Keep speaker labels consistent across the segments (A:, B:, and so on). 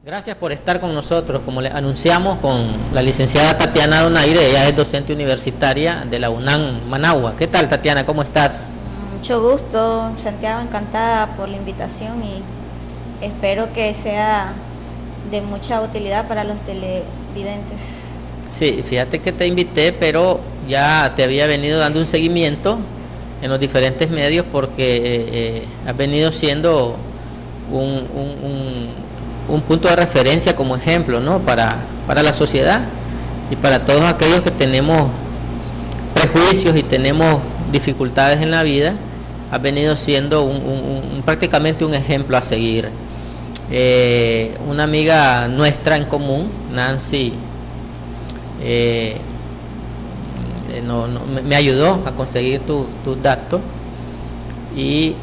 A: Gracias por estar con nosotros. Como le anunciamos con la licenciada Tatiana Donaire, ella es docente universitaria de la UNAM Managua. ¿Qué tal, Tatiana? ¿Cómo estás?
B: Mucho gusto, Santiago, encantada por la invitación y espero que sea de mucha utilidad para los televidentes.
A: Sí, fíjate que te invité, pero ya te había venido dando un seguimiento en los diferentes medios porque has venido siendo un punto de referencia como ejemplo, ¿no? para la sociedad y para todos aquellos que tenemos prejuicios y tenemos dificultades en la vida. Has venido siendo prácticamente un ejemplo a seguir. Una amiga nuestra en común, Nancy, me ayudó a conseguir tus datos y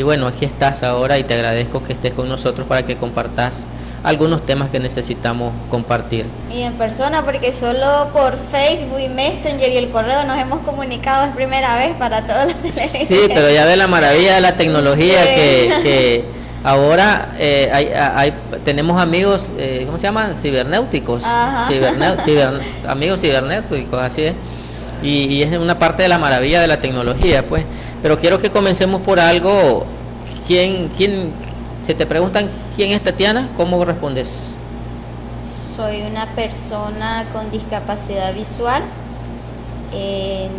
A: bueno, aquí estás ahora y te agradezco que estés con nosotros para que compartas algunos temas que necesitamos compartir.
B: Y en persona, porque solo por Facebook y Messenger y el correo nos hemos comunicado, es primera vez para todos los televidentes.
A: Sí, pero ya ve la maravilla de la tecnología, sí. que ahora tenemos amigos, ¿cómo se llaman? Cibernéuticos. Amigos cibernéuticos, así es. Y es una parte de la maravilla de la tecnología, pues. Pero quiero que comencemos por algo. ¿Quién si te preguntan quién es Tatiana, cómo respondes?
B: Soy una persona con discapacidad visual.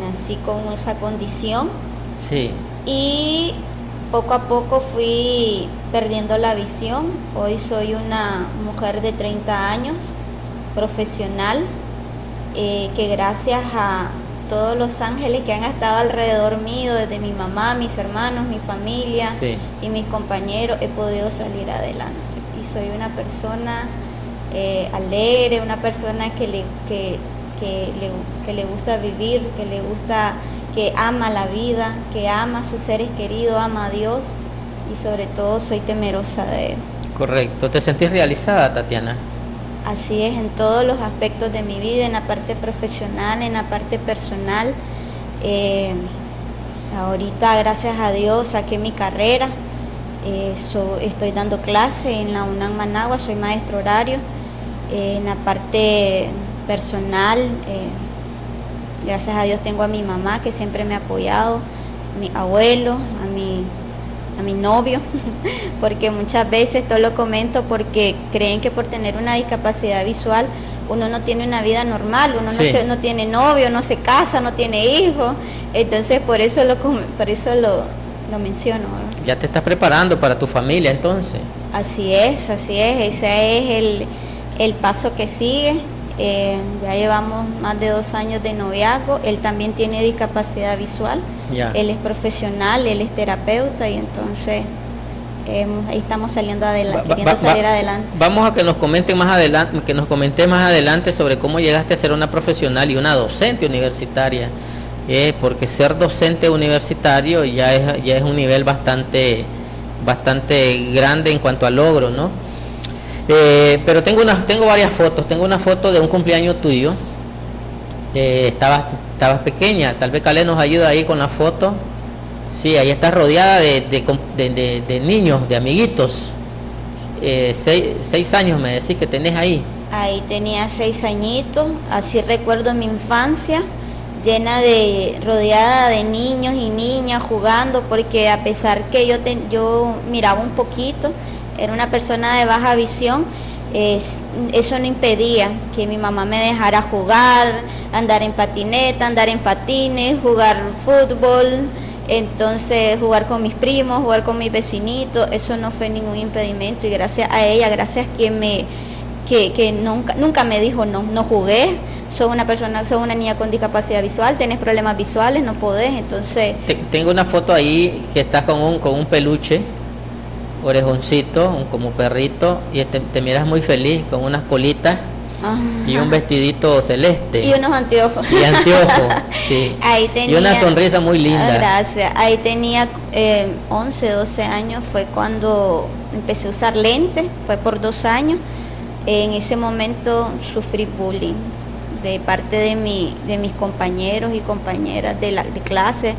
B: Nací con esa condición.
A: Sí.
B: Y poco a poco fui perdiendo la visión. Hoy soy una mujer de 30 años, profesional, que gracias a todos los ángeles que han estado alrededor mío, desde mi mamá, mis hermanos, mi familia, sí, y mis compañeros, he podido salir adelante. Y soy una persona alegre, una persona que le gusta vivir, que ama la vida, que ama a sus seres queridos, ama a Dios y sobre todo soy temerosa de Él.
A: Correcto. ¿Te sentís realizada, Tatiana?
B: Así es, en todos los aspectos de mi vida, en la parte profesional, en la parte personal. Ahorita, gracias a Dios, saqué mi carrera. Estoy dando clase en la UNAM Managua, soy maestro horario. En la parte personal, gracias a Dios tengo a mi mamá que siempre me ha apoyado, a mi abuelo, a mi novio, porque muchas veces, todo lo comento porque creen que por tener una discapacidad visual uno no tiene una vida normal, uno sí, no tiene novio, no se casa, no tiene hijos, entonces por eso lo menciono, ¿verdad?
A: Ya te estás preparando para tu familia entonces.
B: Así es, ese es el paso que sigue. Ya llevamos más de 2 años de noviazgo. Él también tiene discapacidad visual, ya. Él es profesional, él es terapeuta y entonces ahí estamos saliendo adelante, queriendo salir adelante.
A: Vamos a que nos comentes más adelante sobre cómo llegaste a ser una profesional y una docente universitaria, porque ser docente universitario ya es un nivel bastante grande en cuanto a logro, ¿no? Pero tengo varias fotos. Tengo una foto de un cumpleaños tuyo. Estabas pequeña. Tal vez Calé nos ayuda ahí con la foto. Sí, ahí estás rodeada de niños, de amiguitos. 6 años me decís que tenés ahí.
B: Ahí tenía 6 añitos. Así recuerdo mi infancia, rodeada de niños y niñas jugando, porque a pesar que yo miraba un poquito, era una persona de baja visión, eso no impedía que mi mamá me dejara jugar, andar en patineta, andar en patines, jugar fútbol, entonces jugar con mis primos, jugar con mis vecinitos, eso no fue ningún impedimento y gracias a ella, gracias que nunca me dijo no jugué, soy una niña con discapacidad visual, tenés problemas visuales, no podés, entonces...
A: Tengo una foto ahí que estás con un peluche, orejoncito, como perrito, y te miras muy feliz con unas colitas. Ajá. Y un vestidito celeste
B: y unos anteojos
A: sí.
B: Ahí tenía,
A: y una sonrisa muy linda.
B: Gracias. Ahí tenía 11, 12 años, fue cuando empecé a usar lentes, fue por 2 años. En ese momento sufrí bullying de parte de mis compañeros y compañeras de clase.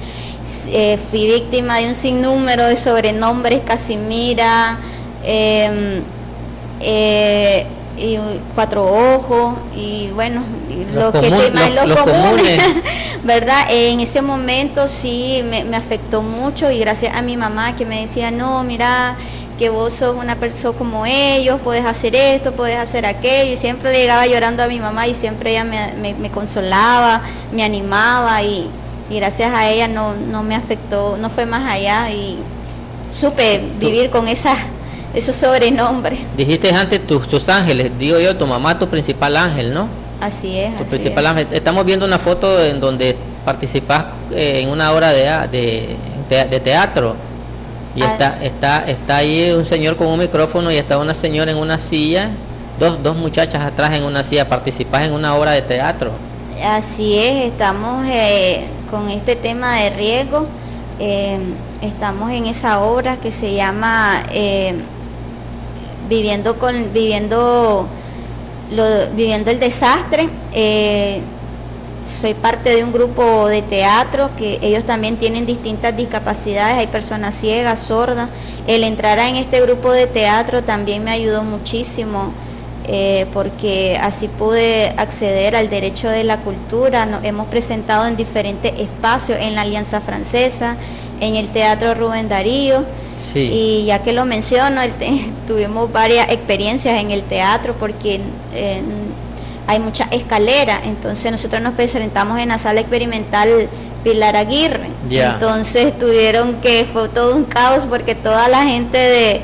B: Fui víctima de un sinnúmero de sobrenombres, Casimira, y 4 ojos, y bueno, lo que
A: comunes,
B: se más
A: los
B: lo común,
A: comunes.
B: ¿verdad? En ese momento sí me afectó mucho, y gracias a mi mamá que me decía, no, mira, que vos sos una persona como ellos, puedes hacer esto, puedes hacer aquello, y siempre le llegaba llorando a mi mamá, y siempre ella me consolaba, me animaba, y gracias a ella no me afectó, no fue más allá, y supe vivir con esos sobrenombres.
A: Dijiste antes tus ángeles, digo yo, tu mamá, tu principal ángel, ¿no?
B: Así es.
A: Tu
B: así
A: principal
B: es.
A: ángel. Estamos viendo una foto en donde participas en una obra de teatro. Y está ahí un señor con un micrófono y está una señora en una silla, dos muchachas atrás en una silla. Participas en una obra de teatro.
B: Así es, estamos con este tema de riesgo. Estamos en esa obra que se llama viviendo el desastre. Soy parte de un grupo de teatro que ellos también tienen distintas discapacidades, hay personas ciegas, sordas. El entrar en este grupo de teatro también me ayudó muchísimo, porque así pude acceder al derecho de la cultura. Nos hemos presentado en diferentes espacios, en la Alianza Francesa, en el Teatro Rubén Darío.
A: Sí.
B: Y ya que lo menciono, tuvimos varias experiencias en el teatro, porque hay mucha escalera, entonces nosotros nos presentamos en la sala experimental Pilar Aguirre.
A: Yeah.
B: Entonces fue todo un caos, porque toda la gente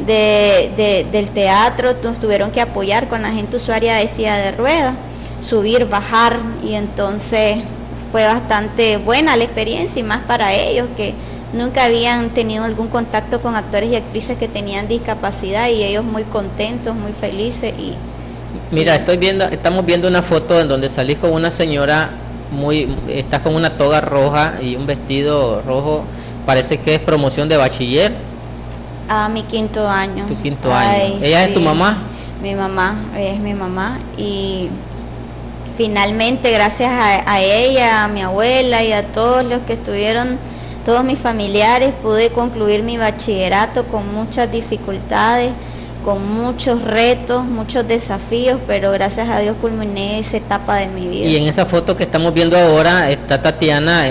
B: del teatro nos tuvieron que apoyar con la gente usuaria de silla de ruedas, subir, bajar, y entonces fue bastante buena la experiencia, y más para ellos que nunca habían tenido algún contacto con actores y actrices que tenían discapacidad, y ellos muy contentos, muy felices.
A: Mira, estamos viendo una foto en donde salís con una señora estás con una toga roja y un vestido rojo, parece que es promoción de bachiller.
B: A mi 5º año.
A: Tu 5º año. ¿Ella es tu mamá?
B: Mi mamá, ella es mi mamá, y finalmente gracias a ella, a mi abuela y a todos los que estuvieron, todos mis familiares, pude concluir mi bachillerato con muchas dificultades, con muchos retos, muchos desafíos, pero gracias a Dios culminé esa etapa de mi vida.
A: Y en esa foto que estamos viendo ahora está Tatiana,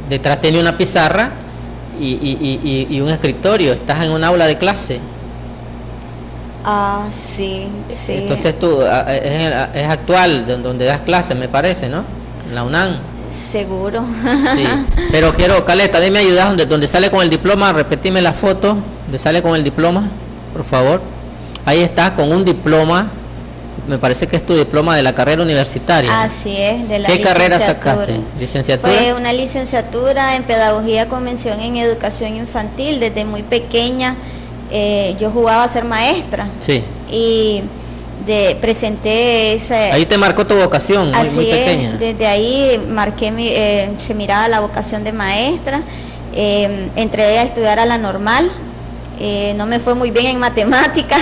A: detrás tiene una pizarra y un escritorio. ¿Estás en un aula de clase?
B: Sí.
A: Entonces tú, es actual donde das clases, me parece, ¿no? En la UNAM.
B: Seguro.
A: Sí. Pero Caleta, dime ayudas donde sale con el diploma, repetime la foto, donde sale con el diploma, por favor. Ahí está, con un diploma, me parece que es tu diploma de la carrera universitaria.
B: Así es, de la
A: ¿Qué carrera
B: licenciatura.
A: sacaste? ¿Licenciatura?
B: Fue una licenciatura en Pedagogía con mención en Educación Infantil. Desde muy pequeña yo jugaba a ser maestra.
A: Sí.
B: Y presenté esa...
A: Ahí te marcó tu vocación, muy pequeña.
B: Desde ahí se miraba la vocación de maestra. Entré a estudiar a la normal. No me fue muy bien en matemáticas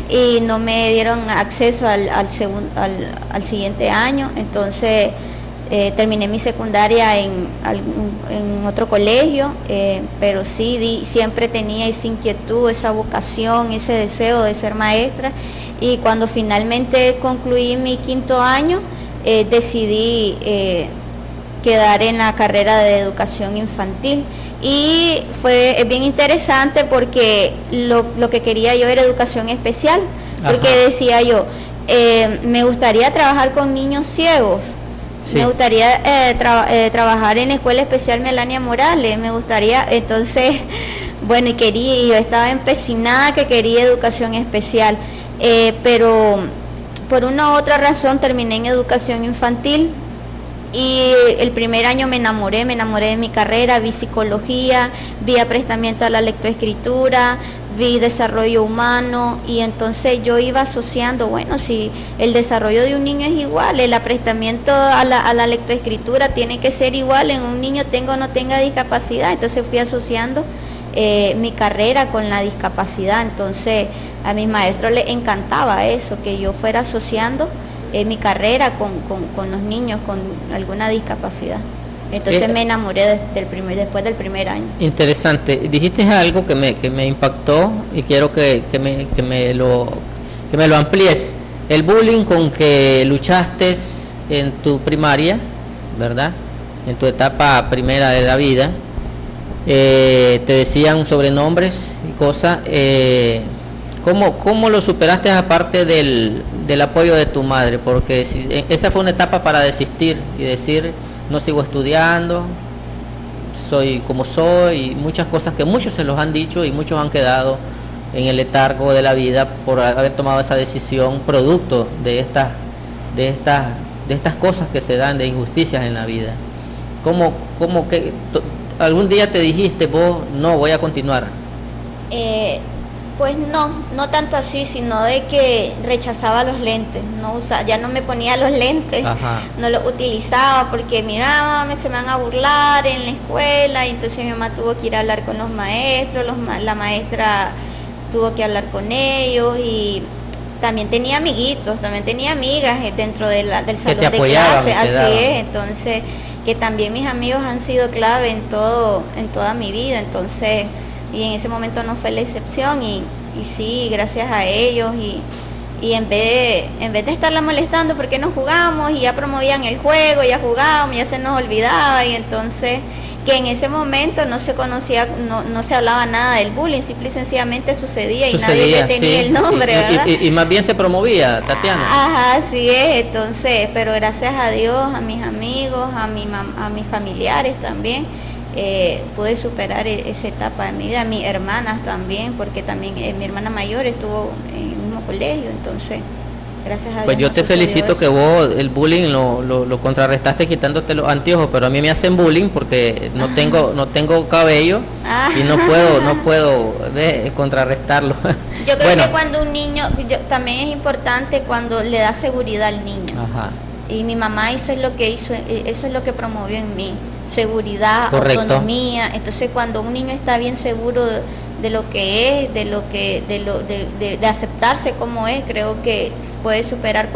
B: y no me dieron acceso al siguiente año. Entonces terminé mi secundaria en otro colegio, pero sí siempre tenía esa inquietud, esa vocación, ese deseo de ser maestra. Y cuando finalmente concluí mi 5º año, decidí quedar en la carrera de educación infantil, y es bien interesante porque lo que quería yo era educación especial. Porque
A: Ajá.
B: decía yo, me gustaría trabajar con niños ciegos. Sí. Me gustaría trabajar en la Escuela Especial Melania Morales, me gustaría, entonces, bueno, y yo estaba empecinada que quería educación especial, pero por una u otra razón terminé en educación infantil. Y el primer año me enamoré de mi carrera, vi psicología, vi aprestamiento a la lectoescritura, vi desarrollo humano, y entonces yo iba asociando, bueno, si el desarrollo de un niño es igual, el aprestamiento a la lectoescritura tiene que ser igual en un niño tenga o no tenga discapacidad. Entonces fui asociando mi carrera con la discapacidad. Entonces a mis maestros les encantaba eso, que yo fuera asociando mi carrera con los niños con alguna discapacidad. Entonces me enamoré después del primer año.
A: Interesante. Dijiste algo que me impactó y quiero que me lo amplíes. El bullying con que luchaste en tu primaria, ¿verdad? En tu etapa primera de la vida, te decían sobrenombres y cosas. ¿Cómo lo superaste aparte del apoyo de tu madre? Porque esa fue una etapa para desistir y decir, no sigo estudiando, soy como soy, y muchas cosas que muchos se los han dicho y muchos han quedado en el letargo de la vida por haber tomado esa decisión producto de estas cosas que se dan, de injusticias en la vida. ¿Cómo que algún día te dijiste vos, no, voy a continuar?
B: Pues no tanto así, sino de que rechazaba los lentes, ya no me ponía los lentes. Ajá. No los utilizaba porque miraba, se me van a burlar en la escuela, y entonces mi mamá tuvo que ir a hablar con los maestros, la maestra tuvo que hablar con ellos, y también tenía amiguitos, también tenía amigas dentro del salón de clase, así es, entonces que también mis amigos han sido clave en toda mi vida, entonces, y en ese momento no fue la excepción, y sí, gracias a ellos, y en vez de estarla molestando porque no jugamos, y ya promovían el juego, ya jugábamos, ya se nos olvidaba, y entonces que en ese momento no se conocía, no se hablaba nada del bullying, simple y sencillamente sucedía y nadie le tenía el nombre, ¿verdad?
A: Y más bien se promovía, Tatiana.
B: Ajá, así es, entonces, pero gracias a Dios, a mis amigos, a mis familiares también, pude superar esa etapa de mi vida, a mis hermanas también, porque también mi hermana mayor estuvo en el mismo colegio, entonces gracias a Dios.
A: Pues yo te felicito que vos el bullying lo contrarrestaste quitándote los anteojos, pero a mí me hacen bullying porque no tengo cabello y no puedo contrarrestarlo.
B: Yo creo que cuando un niño, también es importante cuando le da seguridad al niño. Ajá. Y mi mamá eso es lo que promovió en mí, seguridad, correcto, autonomía. Entonces cuando un niño está bien seguro de lo que es, de aceptarse como es, creo que puede superar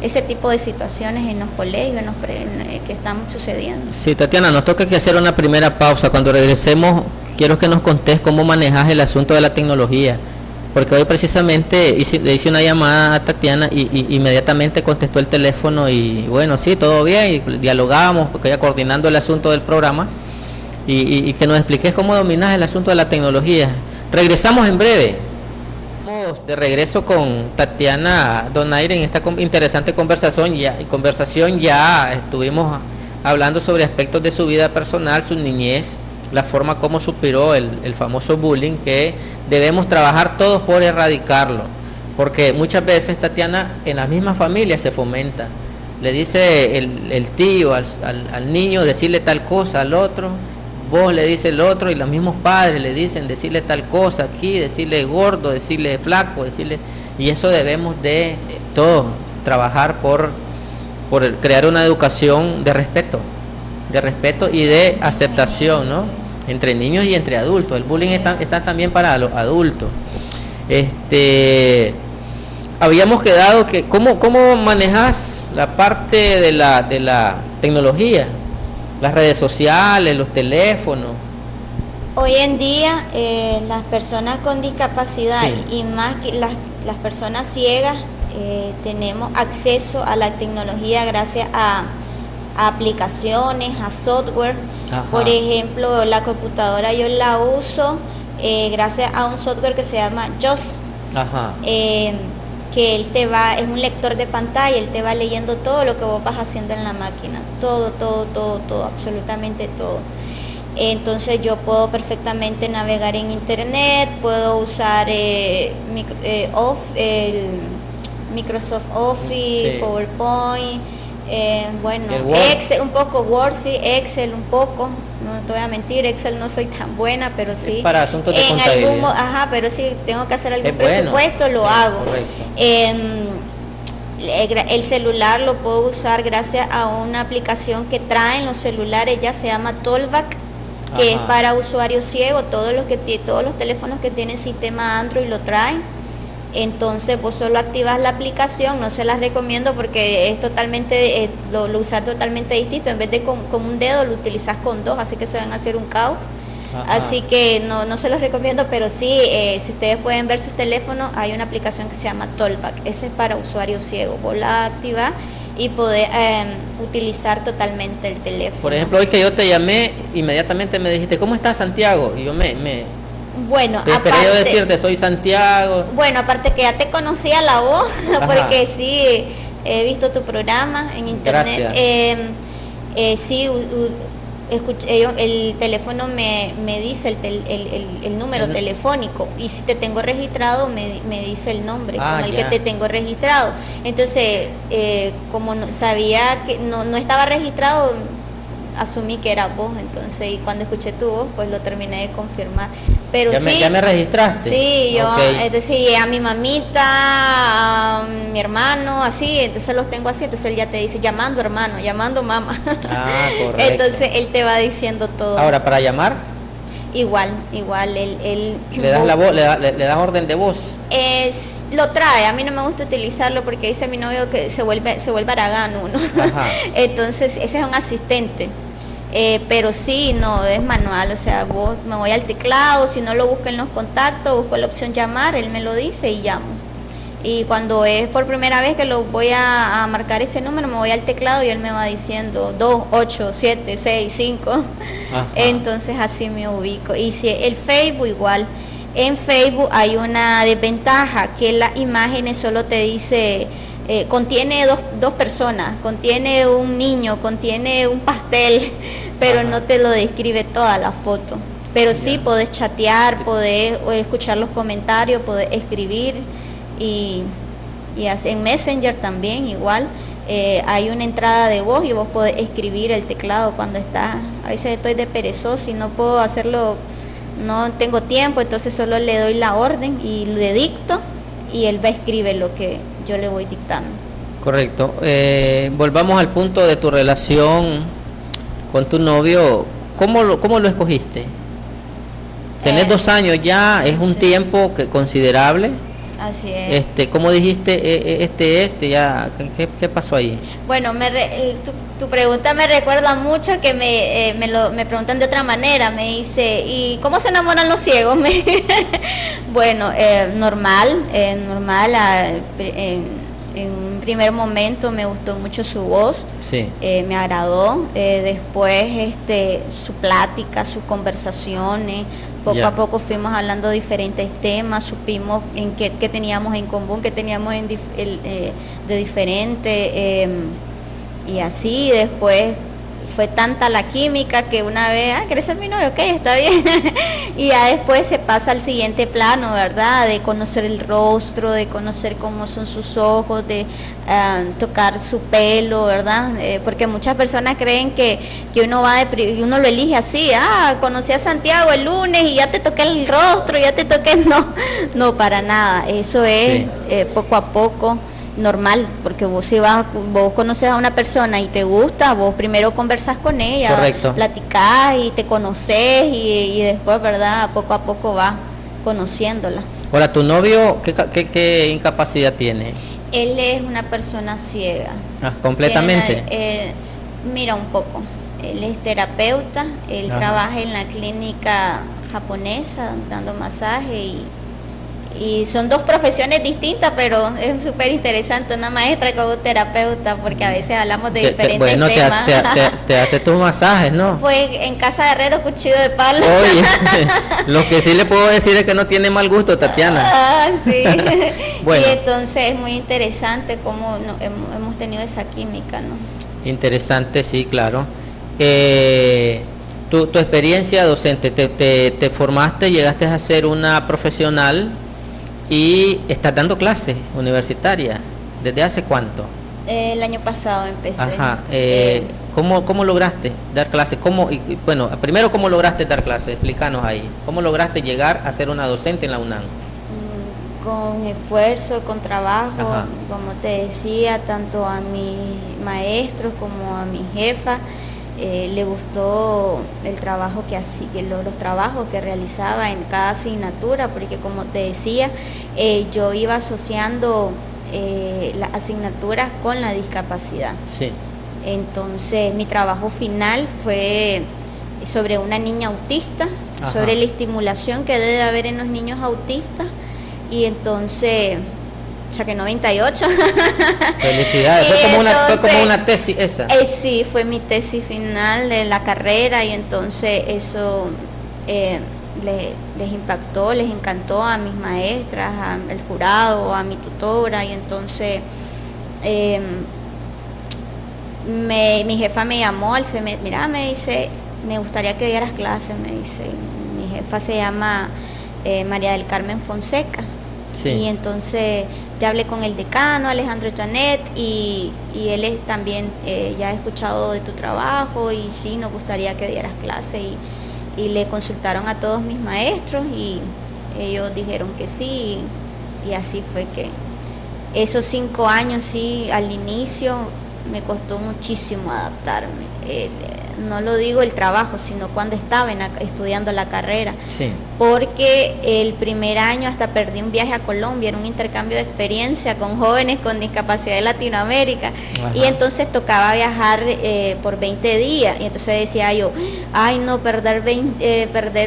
B: ese tipo de situaciones en los colegios que están sucediendo.
A: Sí, Tatiana, nos toca que hacer una primera pausa. Cuando regresemos, quiero que nos contés cómo manejas el asunto de la tecnología, porque hoy precisamente le hice una llamada a Tatiana y inmediatamente contestó el teléfono, y bueno, sí, todo bien, y dialogábamos, porque ella coordinando el asunto del programa, y que nos expliques cómo dominas el asunto de la tecnología. Regresamos en breve. Estamos de regreso con Tatiana Donaire en esta interesante conversación. Ya estuvimos hablando sobre aspectos de su vida personal, su niñez, la forma como superó el famoso bullying, que debemos trabajar todos por erradicarlo, porque muchas veces, Tatiana, en las mismas familias se fomenta. Le dice el tío al niño decirle tal cosa al otro, vos le dices el otro, y los mismos padres le dicen decirle tal cosa aquí, decirle gordo, decirle flaco, y eso debemos de todos trabajar por crear una educación de respeto y de aceptación, ¿no? Entre niños y entre adultos. El bullying está también para los adultos. Habíamos quedado que ¿cómo manejas la parte de la tecnología, las redes sociales, los teléfonos?
B: Hoy en día las personas con discapacidad, sí, y más que las personas ciegas, tenemos acceso a la tecnología gracias a aplicaciones, a software. Ajá. Por ejemplo, la computadora yo la uso gracias a un software que se llama JAWS. Ajá. Que es un lector de pantalla, él te va leyendo todo lo que vos vas haciendo en la máquina, todo, absolutamente todo. Entonces yo puedo perfectamente navegar en internet, puedo usar Microsoft Office, sí, PowerPoint, Excel, un poco Word, sí, Excel un poco, no te voy a mentir, Excel no soy tan buena, pero sí.
A: Es para asuntos de contabilidad.
B: Pero sí, tengo que hacer algún presupuesto, lo hago. El celular lo puedo usar gracias a una aplicación que traen los celulares, ya se llama Tollback, que es para usuarios ciegos, todos los teléfonos que tienen sistema Android lo traen. Entonces vos solo activas la aplicación, no se las recomiendo porque es totalmente, lo usas totalmente distinto, en vez de con un dedo lo utilizas con dos, así que se van a hacer un caos. Ajá. Así que no se los recomiendo, pero sí, si ustedes pueden ver sus teléfonos, hay una aplicación que se llama Tollback, ese es para usuarios ciegos, vos la activas y poder utilizar totalmente el teléfono.
A: Por ejemplo, hoy que yo te llamé, inmediatamente me dijiste, ¿cómo estás, Santiago? Y yo
B: bueno,
A: te esperé yo decirte, soy Santiago.
B: Bueno, aparte que ya te conocía la voz, porque sí, he visto tu programa en internet. Gracias. Sí, escuché, el teléfono me dice el número telefónico, y si te tengo registrado me dice el nombre con el que te tengo registrado. Entonces, como no sabía que no estaba registrado, asumí que era vos, entonces, y cuando escuché tu voz, pues lo terminé de confirmar. Pero
A: ¿Ya me registraste?
B: Sí, yo, entonces sí, a mi mamita, a mi hermano, así, entonces los tengo así, entonces él ya te dice, llamando hermano, llamando mamá.
A: Correcto.
B: Entonces él te va diciendo todo.
A: Ahora, ¿para llamar?
B: Igual, él
A: ¿Le das la voz, le das orden de voz?
B: Lo trae, a mí no me gusta utilizarlo porque dice mi novio que se vuelve aragán uno. Entonces ese es un asistente. Pero sí, no es manual, o sea, me voy al teclado, si no lo busco en los contactos, busco la opción llamar, él me lo dice y llamo. Y cuando es por primera vez que lo voy a marcar ese número, me voy al teclado y él me va diciendo 2, 8, 7, 6, 5. Entonces así me ubico. Y si el Facebook igual, en Facebook hay una desventaja, que las imágenes solo te dice... contiene dos personas, contiene un niño, contiene un pastel, pero no te lo describe toda la foto. Pero sí podés chatear, podés escuchar los comentarios, podés escribir y en Messenger también igual. Hay una entrada de voz y vos podés escribir el teclado cuando estás. A veces estoy de perezoso y no puedo hacerlo, no tengo tiempo, entonces solo le doy la orden y le dicto y él va a escribir lo que yo le voy dictando.
A: Correcto. Volvamos al punto de tu relación con tu novio. ¿Cómo lo escogiste? Tenés 2 años ya, es un tiempo considerable.
B: Así es.
A: ¿Cómo dijiste ya? ¿Qué pasó ahí?
B: Bueno, tu pregunta me recuerda mucho que me preguntan de otra manera. Me dice, ¿y cómo se enamoran los ciegos? Bueno, normal. En un primer momento me gustó mucho su voz, sí. Me agradó. Después su plática, sus conversaciones. Poco a poco fuimos hablando de diferentes temas, supimos en qué teníamos en común, qué teníamos de diferente, y así después fue tanta la química que una vez, ¿quieres ser mi novio? Ok, está bien. Y ya después se pasa al siguiente plano, ¿verdad? De conocer el rostro, de conocer cómo son sus ojos, de tocar su pelo, ¿verdad? Porque muchas personas creen que uno uno lo elige así, conocí a Santiago el lunes y ya te toqué el rostro, ya te toqué, no para nada, eso es poco a poco. Normal, porque vos conoces a una persona y te gusta, vos primero conversás con ella, correcto, platicás y te conoces y después, ¿verdad? Poco a poco vas conociéndola.
A: Ahora, ¿tu novio qué incapacidad tiene?
B: Él es una persona ciega.
A: ¿Completamente?
B: Mira un poco, él es terapeuta, él trabaja en la clínica japonesa dando masaje y son 2 profesiones distintas, pero es súper interesante, una maestra como terapeuta, porque a veces hablamos de diferentes temas.
A: Te hace tus masajes, ¿no?
B: Pues en casa de herrero, cuchillo de palo.
A: Oye, lo que sí le puedo decir es que no tiene mal gusto, Tatiana.
B: Sí.
A: Bueno.
B: Y entonces es muy interesante cómo hemos tenido esa química, ¿no?
A: Interesante, sí, claro. Tu experiencia docente, te formaste, llegaste a ser una profesional y estás dando clases universitarias. ¿Desde hace cuánto?
B: El año pasado empecé.
A: ¿Cómo lograste dar clases? Bueno, primero, ¿cómo lograste dar clases? Explícanos ahí. ¿Cómo lograste llegar a ser una docente en la UNAM?
B: Con esfuerzo, con trabajo, como te decía, tanto a mis maestros como a mi jefa. Le gustó el trabajo los trabajos que realizaba en cada asignatura, porque como te decía, yo iba asociando las asignaturas con la discapacidad.
A: Sí.
B: Entonces mi trabajo final fue sobre una niña autista, ajá, sobre la estimulación que debe haber en los niños autistas, y entonces saqué 98.
A: Felicidades. Fue como una tesis esa.
B: Sí, fue mi tesis final de la carrera, y entonces eso les impactó, les encantó a mis maestras, al jurado, a mi tutora, y entonces mi jefa me llamó al semestre, mira, me dice, me gustaría que dieras clases, me dice. Mi jefa se llama María del Carmen Fonseca. Sí. Y entonces ya hablé con el decano, Alejandro Janet, y él también ya ha escuchado de tu trabajo, y sí, nos gustaría que dieras clase, y le consultaron a todos mis maestros, y ellos dijeron que sí, y así fue que esos 5 años, sí, al inicio me costó muchísimo adaptarme. No lo digo el trabajo, sino cuando estaba estudiando la carrera. Sí. Porque el primer año hasta perdí un viaje a Colombia, era un intercambio de experiencia con jóvenes con discapacidad de Latinoamérica. Ajá. Y entonces tocaba viajar por 20 días, y entonces decía yo, ay no, perder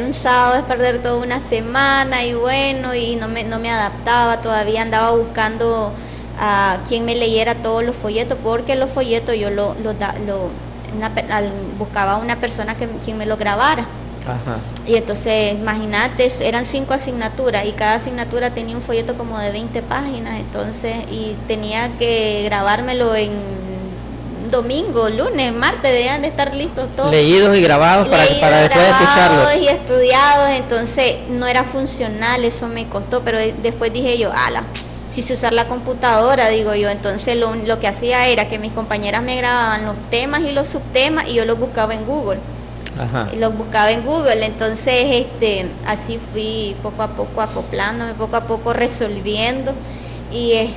B: un sábado es perder toda una semana, y bueno, y no me adaptaba, todavía andaba buscando a quien me leyera todos los folletos, porque los folletos yo buscaba una persona quien me lo grabara. Ajá. Y entonces imagínate, eran 5 asignaturas, y cada asignatura tenía un folleto como de 20 páginas, entonces, y tenía que grabármelo en domingo, lunes, martes, debían de estar listos todos.
A: Leídos y grabados para después escucharlos.
B: Y estudiados, entonces no era funcional, eso me costó, pero después dije yo, si sé usar la computadora, digo yo, entonces lo que hacía era que mis compañeras me grababan los temas y los subtemas, y yo los buscaba en Google. Ajá. Los buscaba en Google, entonces así fui poco a poco acoplándome, poco a poco resolviendo, y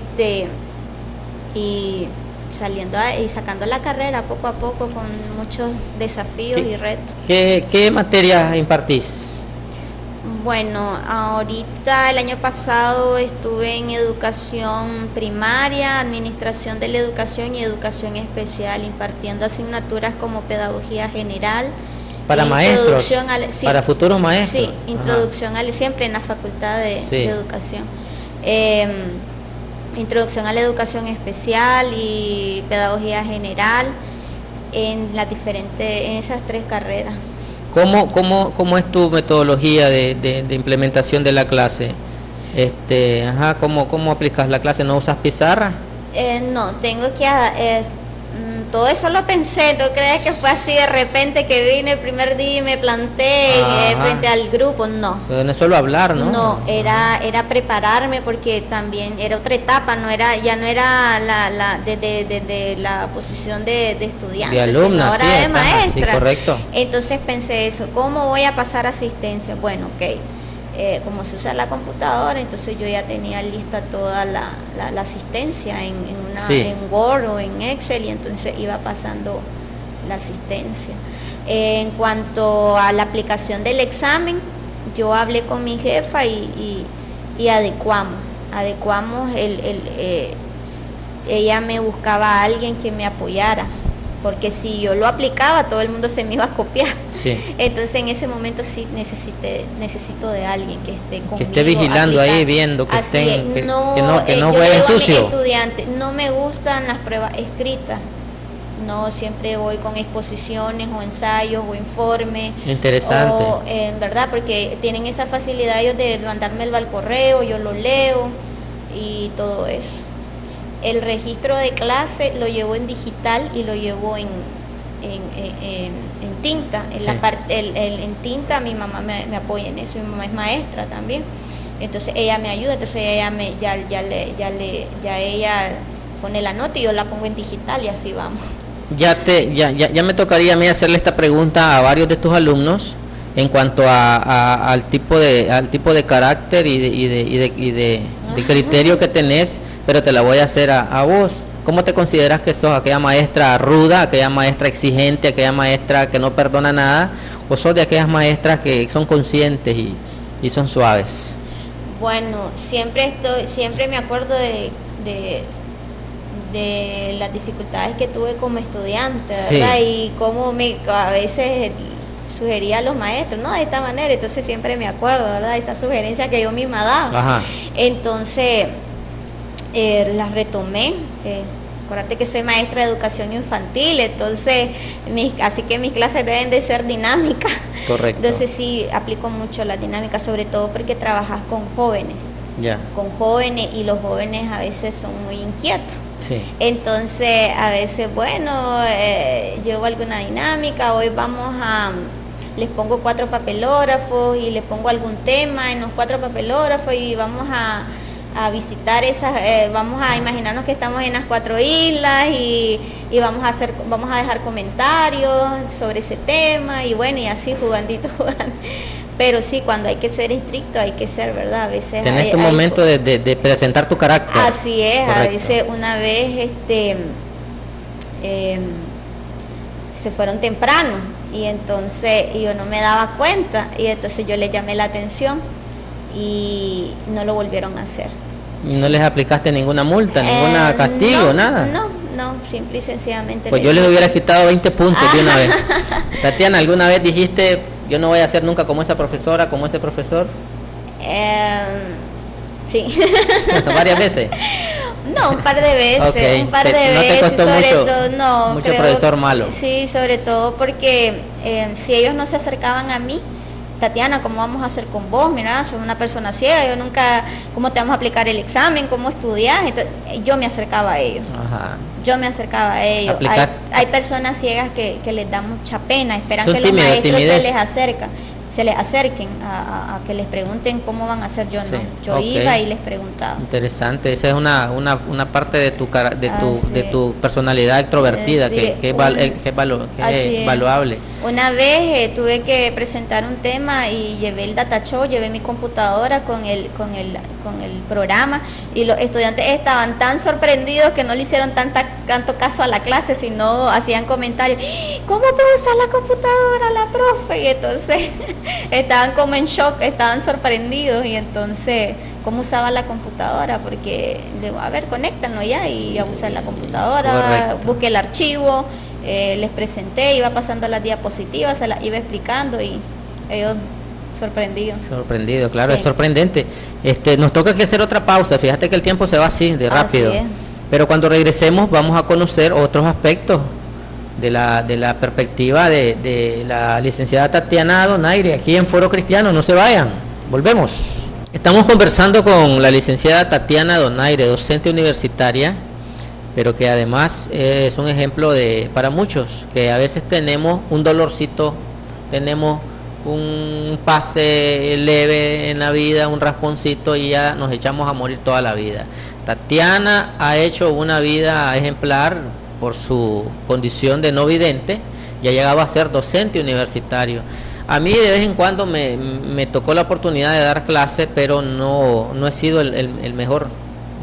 B: saliendo y sacando la carrera poco a poco con muchos desafíos y retos.
A: ¿Qué materias impartís?
B: Bueno, ahorita el año pasado estuve en educación primaria, administración de la educación y educación especial, impartiendo asignaturas como pedagogía general.
A: Para maestros, sí, para futuros maestros.
B: Sí, introducción siempre en la facultad de educación. Introducción a la educación especial y pedagogía general en esas 3 carreras. ¿Cómo es tu metodología de implementación de la clase?
A: ¿Cómo aplicas la clase? ¿No usas pizarra?
B: No, tengo que... todo eso lo pensé, no creas que fue así de repente que vine el primer día y me planté frente al grupo, no.
A: Pero no es solo hablar, ¿no?
B: No, era prepararme, porque también era otra etapa, ya no era desde la posición de estudiante,
A: de alumna,
B: sino ahora de maestra.
A: Sí, correcto.
B: Entonces pensé eso, ¿cómo voy a pasar asistencia? Bueno, ok. Como se usa la computadora, entonces yo ya tenía lista toda la asistencia en Word o en Excel, y entonces iba pasando la asistencia. En cuanto a la aplicación del examen, yo hablé con mi jefa y adecuamos ella me buscaba a alguien que me apoyara, porque si yo lo aplicaba, todo el mundo se me iba a copiar. Sí. Entonces en ese momento sí necesito de alguien que esté conmigo,
A: que esté vigilando ahí, viendo que no jueguen sucio.
B: Estudiantes, no me gustan las pruebas escritas. No, siempre voy con exposiciones o ensayos o informes.
A: Interesante.
B: ¿Verdad? Porque tienen esa facilidad ellos de mandármelo al correo, yo lo leo y todo eso. El registro de clase lo llevo en digital y lo llevo en tinta. En tinta mi mamá me apoya en eso, mi mamá es maestra también. Entonces ella me ayuda, entonces ella ella pone la nota y yo la pongo en digital, y así vamos. Ya
A: me tocaría a mí hacerle esta pregunta a varios de tus alumnos en cuanto al tipo de carácter y de de criterio que tenés, pero te la voy a hacer a vos. ¿Cómo te consideras que sos? ¿Aquella maestra ruda, aquella maestra exigente, aquella maestra que no perdona nada? ¿O sos de aquellas maestras que son conscientes y son suaves?
B: Bueno, siempre me acuerdo de las dificultades que tuve como estudiante, ¿verdad? Sí. Y cómo a veces sugería a los maestros, no, de esta manera, entonces siempre me acuerdo, ¿verdad? Esa sugerencia que yo misma daba. Ajá. Entonces, las retomé. Acuérdate que soy maestra de educación infantil, entonces así que mis clases deben de ser dinámicas. Correcto. Entonces sí aplico mucho la dinámica, sobre todo porque trabajas con jóvenes. Ya. Con jóvenes, y los jóvenes a veces son muy inquietos. Sí. Entonces a veces, bueno, llevo alguna dinámica, hoy les pongo 4 papelógrafos y les pongo algún tema en los 4 papelógrafos y vamos a visitar vamos a imaginarnos que estamos en las 4 islas y vamos a dejar comentarios sobre ese tema y bueno, y así jugandito. Pero sí, cuando hay que ser estricto hay que ser, ¿verdad? A veces
A: tenés tu momento de presentar tu carácter.
B: Así es. Correcto. A veces una vez se fueron temprano y entonces yo no me daba cuenta y entonces yo les llamé la atención y no lo volvieron a hacer.
A: ¿Y no les aplicaste ninguna multa, ninguna castigo, nada?
B: No, simple y sencillamente.
A: Pues yo les hubiera quitado 20 puntos de una vez. Tatiana, ¿alguna vez dijiste, yo no voy a ser nunca como esa profesora, como ese profesor?
B: Sí.
A: ¿Varias veces?
B: No, un par de veces, okay. Un par de veces.
A: ¿No te costó
B: sobre
A: mucho,
B: todo, no,
A: mucho profesor malo?
B: Sí, sobre todo porque si ellos no se acercaban a mí, Tatiana, ¿cómo vamos a hacer con vos? Mira, sos una persona ciega, yo nunca, ¿cómo te vamos a aplicar el examen? ¿Cómo estudias? Entonces, yo me acercaba a ellos. Ajá. Yo me acercaba a ellos. Hay personas ciegas que les da mucha pena, esperan que los maestros se les acerquen a que les pregunten cómo van a hacer. Yo sí. No, yo iba y les preguntaba.
A: Interesante, esa es una parte de tu personalidad extrovertida, sí, que es valuable.
B: Una vez tuve que presentar un tema y llevé el data show, llevé mi computadora con el programa y los estudiantes estaban tan sorprendidos que no le hicieron tanto caso a la clase, sino hacían comentarios, ¿cómo puedo usar la computadora la profe? Y entonces estaban como en shock, estaban sorprendidos y entonces, ¿cómo usaba la computadora? Porque, a ver, conéctanlo ya y a usar la computadora. Correcto. Busqué el archivo, les presenté, iba pasando las diapositivas, se las iba explicando y ellos sorprendidos. Claro, sí. Es sorprendente.
A: Nos toca que hacer otra pausa, fíjate que el tiempo se va así, de rápido. Así es. Pero cuando regresemos vamos a conocer otros aspectos de la perspectiva de la licenciada Tatiana Donaire, aquí en Foro Cristiano. No se vayan, volvemos. Estamos conversando con la licenciada Tatiana Donaire, docente universitaria, pero que además es un ejemplo para muchos, que a veces tenemos un dolorcito, tenemos un pase leve en la vida, un rasponcito y ya nos echamos a morir toda la vida. Tatiana ha hecho una vida ejemplar por su condición de no vidente y ha llegado a ser docente universitario. A mí de vez en cuando me tocó la oportunidad de dar clase, pero no he sido el mejor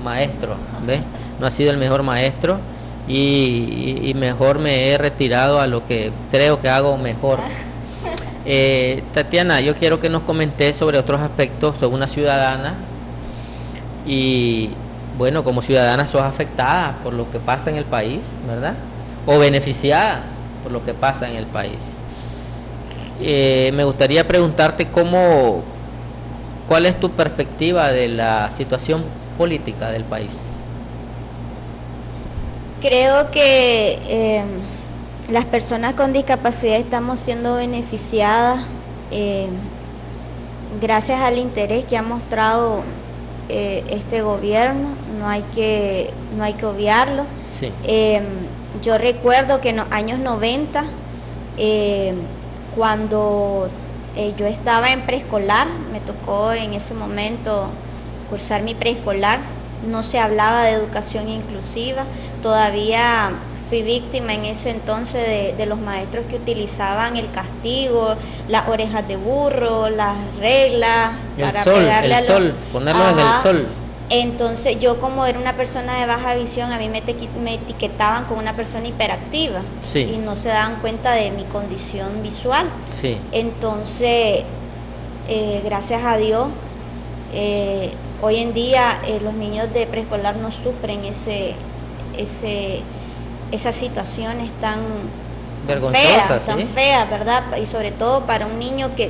A: maestro, ¿ves? No ha sido el mejor maestro y mejor me he retirado a lo que creo que hago mejor. Tatiana, yo quiero que nos comentes sobre otros aspectos, sobre una ciudadana y bueno, como ciudadana sos afectada por lo que pasa en el país, ¿verdad? O beneficiada por lo que pasa en el país. Me gustaría preguntarte cuál es tu perspectiva de la situación política del país.
B: Creo que las personas con discapacidad estamos siendo beneficiadas gracias al interés que ha mostrado este gobierno, no hay que obviarlo. Sí. Yo recuerdo que en los años 90, cuando yo estaba en preescolar, me tocó en ese momento cursar mi preescolar, no se hablaba de educación inclusiva, todavía fui víctima en ese entonces de los maestros que utilizaban el castigo, las orejas de burro, las reglas,
A: ponerlos en el sol.
B: Entonces yo, como era una persona de baja visión, a mí me etiquetaban como una persona hiperactiva,
A: sí,
B: y no se daban cuenta de mi condición visual.
A: sí.
B: Entonces, gracias a Dios, hoy en día los niños de preescolar no sufren esas situaciones tan
A: vergonzosas,
B: tan feas, ¿verdad? Y sobre todo para un niño que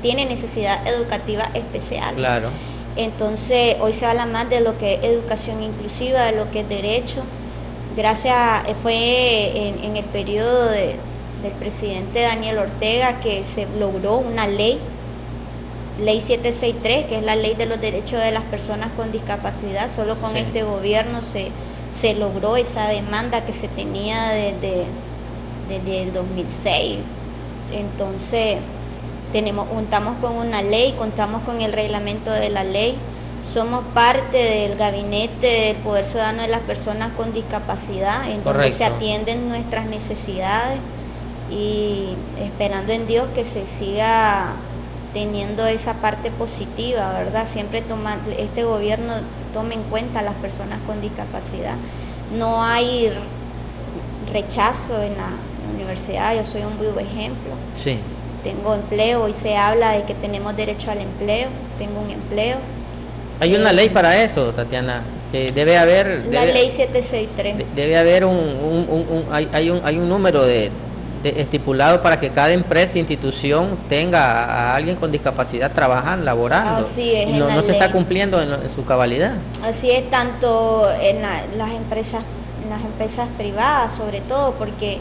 B: tiene necesidad educativa especial.
A: Claro.
B: Entonces, hoy se habla más de lo que es educación inclusiva, de lo que es derecho. Fue en el periodo del presidente Daniel Ortega que se logró una ley 763, que es la ley de los derechos de las personas con discapacidad. Solo con este gobierno se logró esa demanda que se tenía desde el 2006. Entonces, contamos con una ley, contamos con el reglamento de la ley, somos parte del gabinete del Poder Ciudadano de las Personas con Discapacidad, en donde se atienden nuestras necesidades, y esperando en Dios que se siga teniendo esa parte positiva, ¿verdad? Siempre este gobierno toma en cuenta a las personas con discapacidad. No hay rechazo en la universidad, yo soy un vivo ejemplo.
A: Sí.
B: Tengo empleo, y se habla de que tenemos derecho al empleo, tengo un empleo.
A: Hay una ley para eso, Tatiana. Debe haber...
B: La ley 763.
A: Debe haber hay un número estipulado para que cada empresa e institución tenga a alguien con discapacidad trabajando, laborando.
B: Así es.
A: Y no se está cumpliendo en su cabalidad.
B: Así es, tanto en las empresas privadas, sobre todo, porque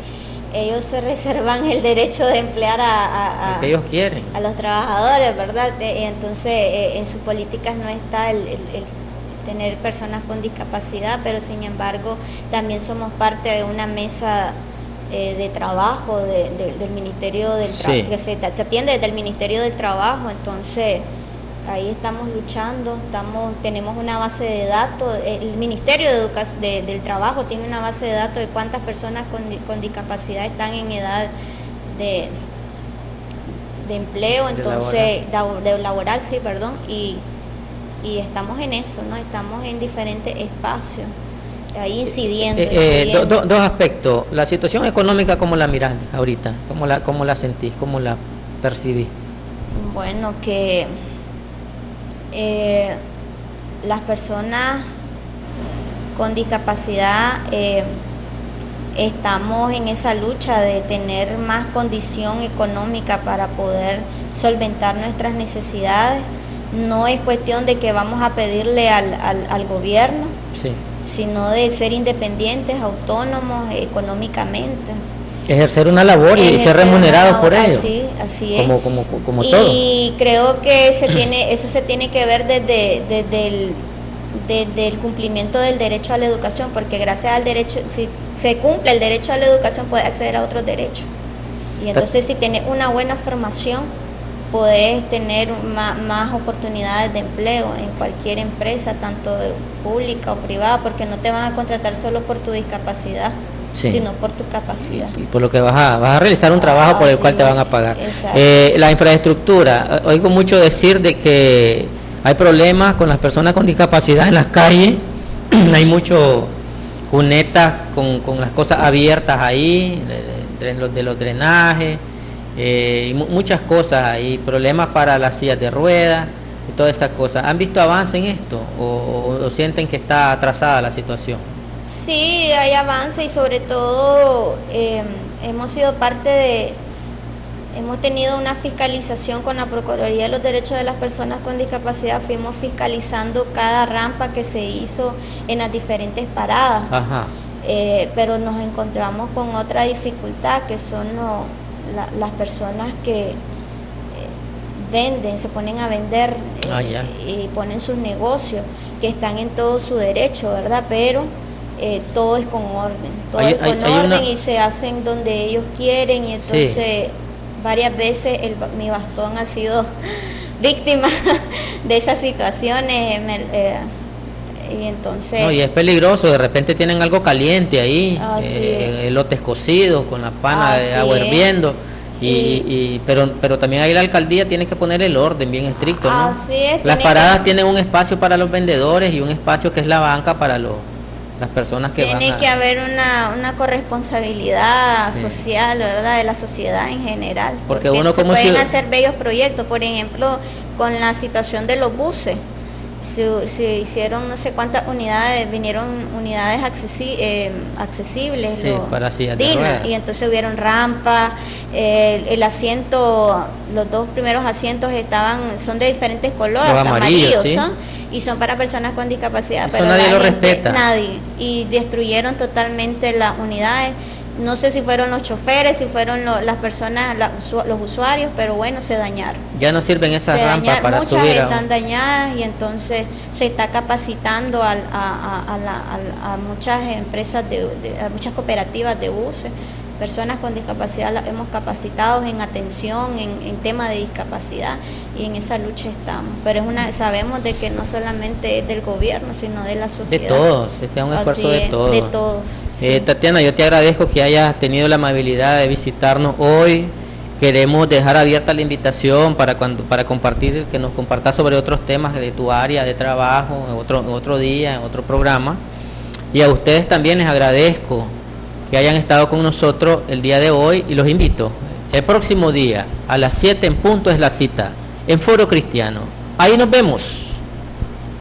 B: ellos se reservan el derecho de emplear a
A: que ellos quieren,
B: a los trabajadores, ¿verdad? Entonces, en sus políticas no está el tener personas con discapacidad, pero sin embargo también somos parte de una mesa de trabajo del Ministerio del Trabajo, que se atiende desde el Ministerio del Trabajo. Entonces, ahí estamos luchando, tenemos una base de datos. El Ministerio del Trabajo tiene una base de datos de cuántas personas con discapacidad están en edad de empleo, entonces de laboral, sí, perdón, y estamos en eso, ¿no? Estamos en diferentes espacios, ahí incidiendo.
A: Dos aspectos. La situación económica, ¿cómo la miras ahorita? ¿Cómo la sentís? ¿Cómo la percibís?
B: Bueno, que las personas con discapacidad estamos en esa lucha de tener más condición económica para poder solventar nuestras necesidades. No es cuestión de que vamos a pedirle al gobierno,
A: sí,
B: sino de ser independientes, autónomos económicamente.
A: Ejercer una labor y ser remunerados por ello.
B: Así es.
A: Como todo.
B: Y creo que eso se tiene que ver desde el cumplimiento del derecho a la educación, porque gracias al derecho, si se cumple el derecho a la educación, puede acceder a otros derechos. Y entonces, si tienes una buena formación, puedes tener más oportunidades de empleo en cualquier empresa, tanto pública o privada, porque no te van a contratar solo por tu discapacidad, sino por tu capacidad.
A: Y por lo que vas a realizar un trabajo por el cual te van a pagar. La infraestructura, oigo mucho decir de que hay problemas con las personas con discapacidad en las calles, hay muchos cunetas con las cosas abiertas ahí, de los drenajes, y muchas cosas ahí, problemas para las sillas de ruedas y todas esas cosas. ¿Han visto avance en esto o sienten que está atrasada la situación?
B: Sí, hay avance, y sobre todo hemos tenido una fiscalización con la Procuraduría de los Derechos de las Personas con Discapacidad. Fuimos fiscalizando cada rampa que se hizo en las diferentes paradas.
A: Ajá.
B: Pero nos encontramos con otra dificultad, que son las personas que venden, se ponen a vender y ponen sus negocios, que están en todo su derecho, ¿verdad? Pero todo es con orden, y se hacen donde ellos quieren, y entonces varias veces mi bastón ha sido víctima de esas situaciones, y entonces...
A: No, y es peligroso, de repente tienen algo caliente ahí, elotes cocidos con la pana de agua hirviendo, Pero también ahí la alcaldía tiene que poner el orden bien estricto, ¿no?
B: Así es.
A: Las paradas tienen un espacio para los vendedores y un espacio que es la banca para las personas que van a...
B: Tiene que haber una corresponsabilidad social, ¿verdad? De la sociedad en general.
A: Porque uno
B: se
A: como
B: pueden
A: ciudad...
B: hacer bellos proyectos, por ejemplo, con la situación de los buses. Se hicieron no sé cuántas unidades, vinieron unidades accesibles,
A: sí, para sillas de
B: dignas,
A: ruedas.
B: y entonces hubieron rampas, el asiento, los dos primeros asientos son de diferentes colores,
A: los amarillos, ¿sí?
B: son, y son para personas con discapacidad.
A: Eso
B: pero
A: nadie lo respeta.
B: Nadie, y destruyeron totalmente las unidades. No sé si fueron los choferes, si fueron las personas, los usuarios, pero bueno, se dañaron.
A: Ya no sirven esas rampas para subir.
B: Muchas están dañadas y entonces se está capacitando a muchas empresas, a muchas cooperativas de buses. Personas con discapacidad las hemos capacitado en atención, en tema de discapacidad, y en esa lucha estamos. Pero sabemos de que no solamente es del gobierno, sino de la sociedad.
A: De todos, este es un esfuerzo de todos.
B: De todos. Sí.
A: Tatiana, yo te agradezco que hayas tenido la amabilidad de visitarnos hoy. Queremos dejar abierta la invitación para compartir, que nos compartas sobre otros temas de tu área de trabajo, en otro día, en otro programa. Y a ustedes también les agradezco que hayan estado con nosotros el día de hoy, y los invito, el próximo día a las 7 en punto es la cita en Foro Cristiano. Ahí nos vemos.